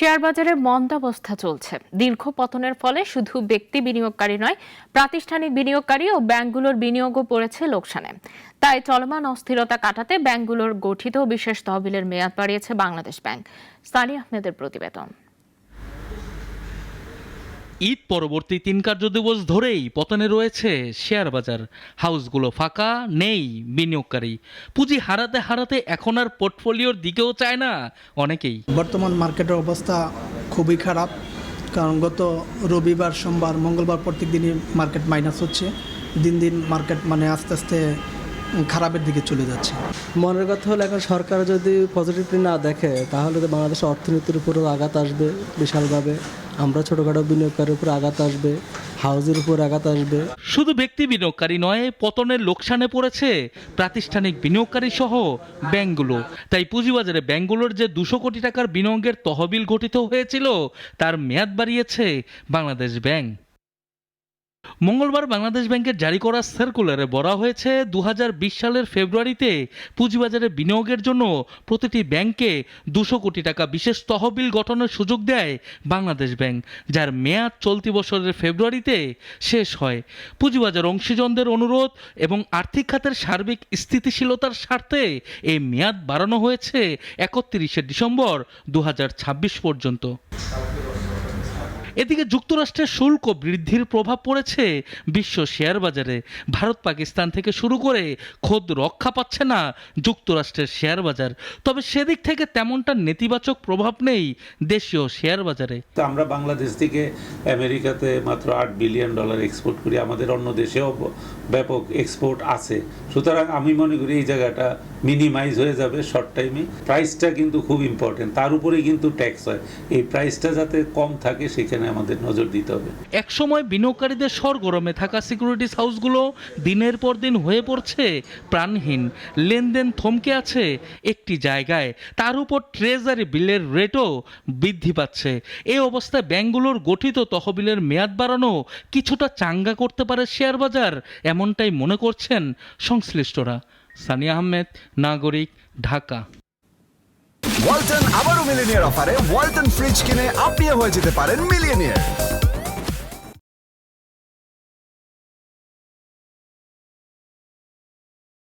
Share বাজারে মন্দাবস্থা চলছে। দীর্ঘ পতনের ফলে শুধু ব্যক্তি বিনিয়োগকারী নয়, প্রাতিষ্ঠানিক বিনিয়োগকারী ও ব্যাংকগুলোর বিনিয়োগও পড়েছে লোকসানে। তাই চলমান অস্থিরতা কাটাতে ব্যাংকগুলোর গঠিত বিশেষ তহবিলের মেয়াদ বাড়িয়েছে বাংলাদেশ ব্যাংক। সানি আহমেদের প্রতিবেদন। ঈদ পরবর্তী ৩ কার্যদিবস ধরেই পতনে রয়েছে শেয়ার বাজার। হাউসগুলো ফাঁকা, নেই বিনিয়োগকারী। পুঁজি হারাতে হারাতে এখন আর পোর্টফোলিওর দিকেও চায় না অনেকেই। বর্তমান মার্কেটের অবস্থা খুবই খারাপ, কারণ গত রবিবার, সোমবার, মঙ্গলবার প্রত্যেক দিনই মার্কেট মাইনাস হচ্ছে। দিন দিন মার্কেট আস্তে আস্তে খারাপের দিকে চলে যাচ্ছে। মনের কথা হলো, এখন সরকার যদি পজিটিভলি না দেখে তাহলে তো বাংলাদেশের অর্থনীতির উপরও আঘাত আসবে বিশালভাবে। আমরা ছোটোখাটো বিনিয়োগকারীর উপর আঘাত আসবে, হাউজের উপর আঘাত আসবে। শুধু ব্যক্তি বিনিয়োগকারী নয়, পতনের লোকসানে পড়েছে প্রাতিষ্ঠানিক বিনিয়োগকারী সহ ব্যাংকগুলো। তাই পুঁজিবাজারে ব্যাংকগুলোর যে 200 কোটি টাকার বিনিয়োগের তহবিল গঠিত হয়েছিল তার মেয়াদ বাড়িয়েছে বাংলাদেশ ব্যাংক। মঙ্গলবার বাংলাদেশ ব্যাংকের জারি করা সার্কুলারে বলা হয়েছে 2020 সালের ফেব্রুয়ারিতে পুঁজিবাজারে বিনিয়োগের জন্য প্রতিটি ব্যাংকে 200 কোটি টাকা বিশেষ তহবিল গঠনের সুযোগ দেয় বাংলাদেশ ব্যাংক, যার মেয়াদ চলতি বছরের ফেব্রুয়ারিতে শেষ হয়। পুঁজিবাজার অংশীজনদের অনুরোধ এবং আর্থিক খাতের সার্বিক স্থিতিশীলতার স্বার্থে এই মেয়াদ বাড়ানো হয়েছে 31শে ডিসেম্বর 2026 পর্যন্ত। এদিকে যুক্তরাষ্ট্রের শুল্ক বৃদ্ধির প্রভাব পড়েছে বিশ্ব শেয়ার বাজারে। ভারত, পাকিস্তান থেকে শুরু করে খোদ রক্ষা পাচ্ছে না যুক্তরাষ্ট্রের শেয়ার বাজার। তবে সেদিক থেকে তেমনটা নেতিবাচক প্রভাব নেই দেশীয় শেয়ার বাজারে। তো আমরা বাংলাদেশ থেকে আমেরিকাতে মাত্র $8 বিলিয়ন এক্সপোর্ট করি, আমাদের অন্য দেশেও ব্যাপক এক্সপোর্ট আছে। সুতরাং আমি মনে করি এই জায়গাটা মিনিমাইজ হয়ে যাবে শর্ট টাইমে। প্রাইসটা কিন্তু খুব ইম্পর্টেন্ট, তার উপরেই কিন্তু ট্যাক্স হয়। এই প্রাইসটা যাতে কম থাকে সেখানে আমাদের নজর দিতে হবে। একসময় বিনিয়োগকারীদের সরগরমে থাকা সিকিউরিটিজ হাউসগুলো দিনের পর দিন হয়ে পড়ছে প্রাণহীন। লেনদেন থমকে আছে একটি জায়গায়, তার উপর ট্রেজারি বিলের রেটও বৃদ্ধি পাচ্ছে। এই অবস্থায় ব্যাংকগুলোর গঠিত তহবিলের মেয়াদ বাড়ানো কিছুটা চাঙ্গা করতে পারে শেয়ার বাজার, এমনটাই মনে করছেন সংশ্লিষ্টরা। সানি আহমেদ, নাগরিক, ঢাকা। ওয়ালটন আবারও মিলিনিয়ার অফারে ওয়ালটন ফ্রিজ কিনে আপনিও হয়ে যেতে পারেন মিলিয়নিয়ার।